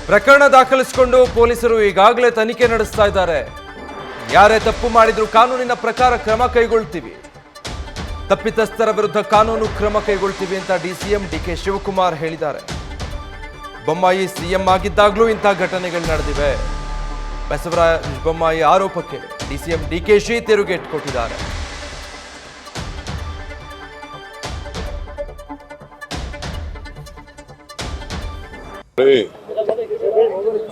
ಪ್ರಕರಣ ದಾಖಲಿಸಿಕೊಂಡು ಪೊಲೀಸರು ಈಗಾಗಲೇ ತನಿಖೆ ನಡೆಸ್ತಾ ಇದ್ದಾರೆ. ಯಾರೇ ತಪ್ಪು ಮಾಡಿದ್ರು ಕಾನೂನಿನ ಪ್ರಕಾರ ಕ್ರಮ ಕೈಗೊಳ್ತೀವಿ, ತಪ್ಪಿತಸ್ಥರ ವಿರುದ್ಧ ಕಾನೂನು ಕ್ರಮ ಕೈಗೊಳ್ತೀವಿ ಅಂತ ಡಿಸಿಎಂ ಡಿಕೆ ಶಿವಕುಮಾರ್ ಹೇಳಿದ್ದಾರೆ. ಬೊಮ್ಮಾಯಿ ಸಿಎಂ ಆಗಿದ್ದಾಗಲೂ ಇಂಥ ಘಟನೆಗಳು ನಡೆದಿವೆ. ಬಸವರಾಜ ಬೊಮ್ಮಾಯಿ ಆರೋಪಕ್ಕೆ ಡಿಸಿಎಂ ಡಿಕೆಶಿ ತಿರುಗೇಟು ಕೊಟ್ಟಿದ್ದಾರೆ.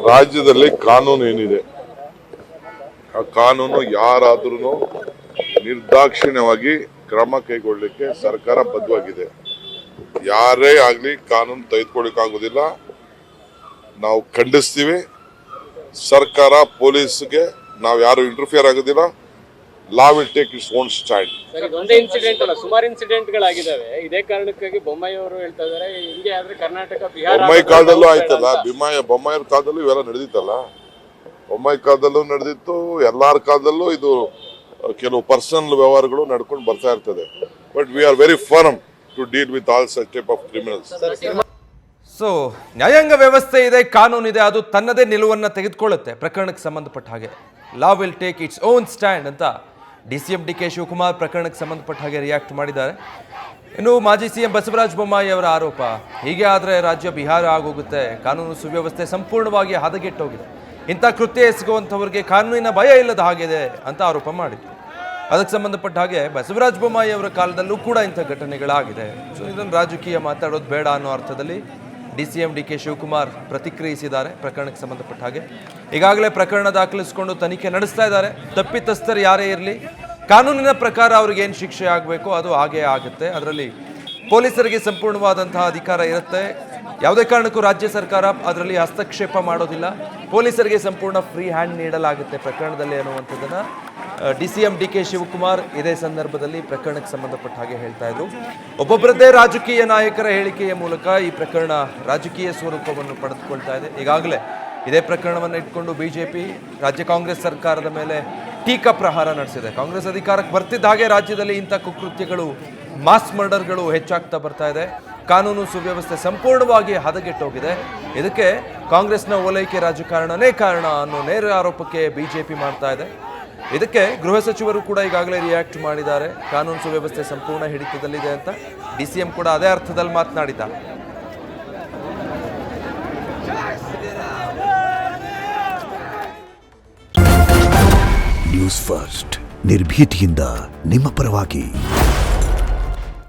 ರಾಜ್ಯದಲ್ಲಿ ಕಾನೂನು ಏನಿದೆ ಆ ಕಾನೂನು ಯಾರಾದ್ರೂ ನಿರ್ದಾಕ್ಷಿಣ್ಯವಾಗಿ ಕ್ರಮ ಕೈಗೊಳ್ಳಲಿಕ್ಕೆ ಸರ್ಕಾರ ಬದ್ಧವಾಗಿದೆ. ಯಾರೇ ಆಗ್ಲಿ ಕಾನೂನು ತೆಗೆದುಕೊಳ್ಳಿಕ್ಕಾಗೋದಿಲ್ಲ. ನಾವು ಖಂಡಿಸ್ತೀವಿ. ಸರ್ಕಾರ ಪೊಲೀಸ್ಗೆ ನಾವು ಯಾರು ಇಂಟರ್ಫಿಯರ್ ಆಗೋದಿಲ್ಲ. Law will take its own stand. ಒಂದೇ ಇನ್ಸಿಡೆಂಟ್ ಅಲ್ಲ, ಸುಮಾರು ಇನ್ಸಿಡೆಂಟ್ಗಳಾಗಿದ್ದಾವೆ. ಇದೇ ಕಾರಣಕ್ಕಾಗಿ ಬೊಮ್ಮಾಯಿ ಅವರು ಹೇಳ್ತಾ ಇದ್ದಾರೆ, ಹಿಂಗೆ ಆದ್ರೆ ಕರ್ನಾಟಕ ಬಿಹಾರ ಬೊಮ್ಮಾಯಿ ಕಾಲದಲ್ಲೂ ಆಯ್ತಲ್ಲ, ಬೊಮ್ಮಾಯಿ ಕಾಲದಲ್ಲೂ ಇವೆಲ್ಲ ನಡೆದಿತ್ತಲ್ಲ. ಬೊಮ್ಮಾಯಿ ಕಾಲದಲ್ಲೂ ನಡೆದಿತ್ತು, ಎಲ್ಲಾರ ಕಾಲದಲ್ಲೂ ಇದು ಕೆಲವು ಪರ್ಸನಲ್ ವ್ಯವಹಾರಗಳು ನಡ್ಕೊಂಡು ಬರ್ತಾ ಇರ್ತದೆ. But we are very firm to deal with all such type of criminals. So ನ್ಯಾಯಾಂಗ ವ್ಯವಸ್ಥೆ ಇದೆ, ಕಾನೂನಿದೆ, ಅದು ತನ್ನದೇ ನಿಲುವನ್ನು ತೆಗೆದುಕೊಳ್ಳುತ್ತೆ ಪ್ರಕರಣಕ್ಕೆ ಸಂಬಂಧಪಟ್ಟ ಹಾಗೆ. Law will take its own stand ಅಂತ ಡಿಸಿಎಂ ಡಿಕೆ ಶಿವಕುಮಾರ್ ಪ್ರಕರಣಕ್ಕೆ ಸಂಬಂಧಪಟ್ಟ ಹಾಗೆ ರಿಯಾಕ್ಟ್ ಮಾಡಿದ್ದಾರೆ. ಇನ್ನು ಮಾಜಿ ಸಿಎಂ ಬಸವರಾಜ ಬೊಮ್ಮಾಯಿ ಅವರ ಆರೋಪ, ಹೀಗೆ ಆದರೆ ರಾಜ್ಯ ಬಿಹಾರ ಆಗೋಗುತ್ತೆ, ಕಾನೂನು ಸುವ್ಯವಸ್ಥೆ ಸಂಪೂರ್ಣವಾಗಿ ಹದಗೆಟ್ಟೋಗಿದೆ, ಇಂಥ ಕೃತ್ಯ ಎಸಗುವಂಥವ್ರಿಗೆ ಕಾನೂನಿನ ಭಯ ಇಲ್ಲದ ಹಾಗಿದೆ ಅಂತ ಆರೋಪ ಮಾಡಿದ್ರು. ಅದಕ್ಕೆ ಸಂಬಂಧಪಟ್ಟ ಹಾಗೆ ಬಸವರಾಜ ಬೊಮ್ಮಾಯಿ ಅವರ ಕಾಲದಲ್ಲೂ ಕೂಡ ಇಂಥ ಘಟನೆಗಳಾಗಿದೆ. ಸೊ ಇದನ್ನು ರಾಜಕೀಯ ಮಾತಾಡೋದು ಬೇಡ ಅನ್ನೋ ಅರ್ಥದಲ್ಲಿ ಡಿಸಿಎಂ ಡಿಕೆ ಶಿವಕುಮಾರ್ ಪ್ರತಿಕ್ರಿಯಿಸಿದ್ದಾರೆ ಪ್ರಕರಣಕ್ಕೆ ಸಂಬಂಧಪಟ್ಟ ಹಾಗೆ. ಈಗಾಗಲೇ ಪ್ರಕರಣ ದಾಖಲಿಸಿಕೊಂಡು ತನಿಖೆ ನಡೆಸ್ತಾ ಇದ್ದಾರೆ. ತಪ್ಪಿತಸ್ಥರು ಯಾರೇ ಇರಲಿ, ಕಾನೂನಿನ ಪ್ರಕಾರ ಅವ್ರಿಗೆ ಏನು ಶಿಕ್ಷೆ ಆಗಬೇಕು ಅದು ಹಾಗೇ ಆಗುತ್ತೆ. ಅದರಲ್ಲಿ ಪೊಲೀಸರಿಗೆ ಸಂಪೂರ್ಣವಾದಂತಹ ಅಧಿಕಾರ ಇರುತ್ತೆ. ಯಾವುದೇ ಕಾರಣಕ್ಕೂ ರಾಜ್ಯ ಸರ್ಕಾರ ಅದರಲ್ಲಿ ಹಸ್ತಕ್ಷೇಪ ಮಾಡೋದಿಲ್ಲ. ಪೊಲೀಸರಿಗೆ ಸಂಪೂರ್ಣ ಫ್ರೀ ಹ್ಯಾಂಡ್ ನೀಡಲಾಗುತ್ತೆ ಪ್ರಕರಣದಲ್ಲಿ ಅನ್ನುವಂಥದ್ದನ್ನು ಡಿಸಿಎಂ ಡಿಕೆ ಶಿವಕುಮಾರ್ ಇದೇ ಸಂದರ್ಭದಲ್ಲಿ ಪ್ರಕರಣಕ್ಕೆ ಸಂಬಂಧಪಟ್ಟ ಹಾಗೆ ಹೇಳ್ತಾ ಇದ್ರು. ಒಬ್ಬೊಬ್ಬರದ್ದೇ ರಾಜಕೀಯ ನಾಯಕರ ಹೇಳಿಕೆಯ ಮೂಲಕ ಈ ಪ್ರಕರಣ ರಾಜಕೀಯ ಸ್ವರೂಪವನ್ನು ಪಡೆದುಕೊಳ್ತಾ ಇದೆ. ಈಗಾಗಲೇ ಇದೇ ಪ್ರಕರಣವನ್ನು ಇಟ್ಕೊಂಡು ಬಿಜೆಪಿ ರಾಜ್ಯ ಕಾಂಗ್ರೆಸ್ ಸರ್ಕಾರದ ಮೇಲೆ ಟೀಕಾ ಪ್ರಹಾರ ನಡೆಸಿದೆ. ಕಾಂಗ್ರೆಸ್ ಅಧಿಕಾರಕ್ಕೆ ಬರ್ತಿದ್ದ ಹಾಗೆ ರಾಜ್ಯದಲ್ಲಿ ಇಂಥ ಕುಕೃತ್ಯಗಳು, ಮಾಸ್ ಮರ್ಡರ್ಗಳು ಹೆಚ್ಚಾಗ್ತಾ ಬರ್ತಾ ಇದೆ. ಕಾನೂನು ಸುವ್ಯವಸ್ಥೆ ಸಂಪೂರ್ಣವಾಗಿ ಹದಗೆಟ್ಟೋಗಿದೆ. ಇದಕ್ಕೆ ಕಾಂಗ್ರೆಸ್ನ ಓಲೈಕೆ ರಾಜಕಾರಣನೇ ಕಾರಣ ಅನ್ನೋ ನೇರ ಆರೋಪಕ್ಕೆ ಬಿಜೆಪಿ ಮಾಡ್ತಾ ಇದೆ. ಇದಕ್ಕೆ ಗೃಹ ಸಚಿವರು ಕೂಡ ಈಗಾಗಲೇ ರಿಯಾಕ್ಟ್ ಮಾಡಿದ್ದಾರೆ. ಕಾನೂನು ಸುವ್ಯವಸ್ಥೆ ಸಂಪೂರ್ಣ ಹಿಡಿತದಲ್ಲಿದೆ ಅಂತ ಡಿಸಿಎಂ ಕೂಡ ಅದೇ ಅರ್ಥದಲ್ಲಿ ಮಾತನಾಡಿದ್ದಾರೆ. ನ್ಯೂಸ್ ಫಸ್ಟ್ ನಿರ್ಭೀತಿಯಿಂದ ನಿಮ್ಮ ಪರವಾಗಿ.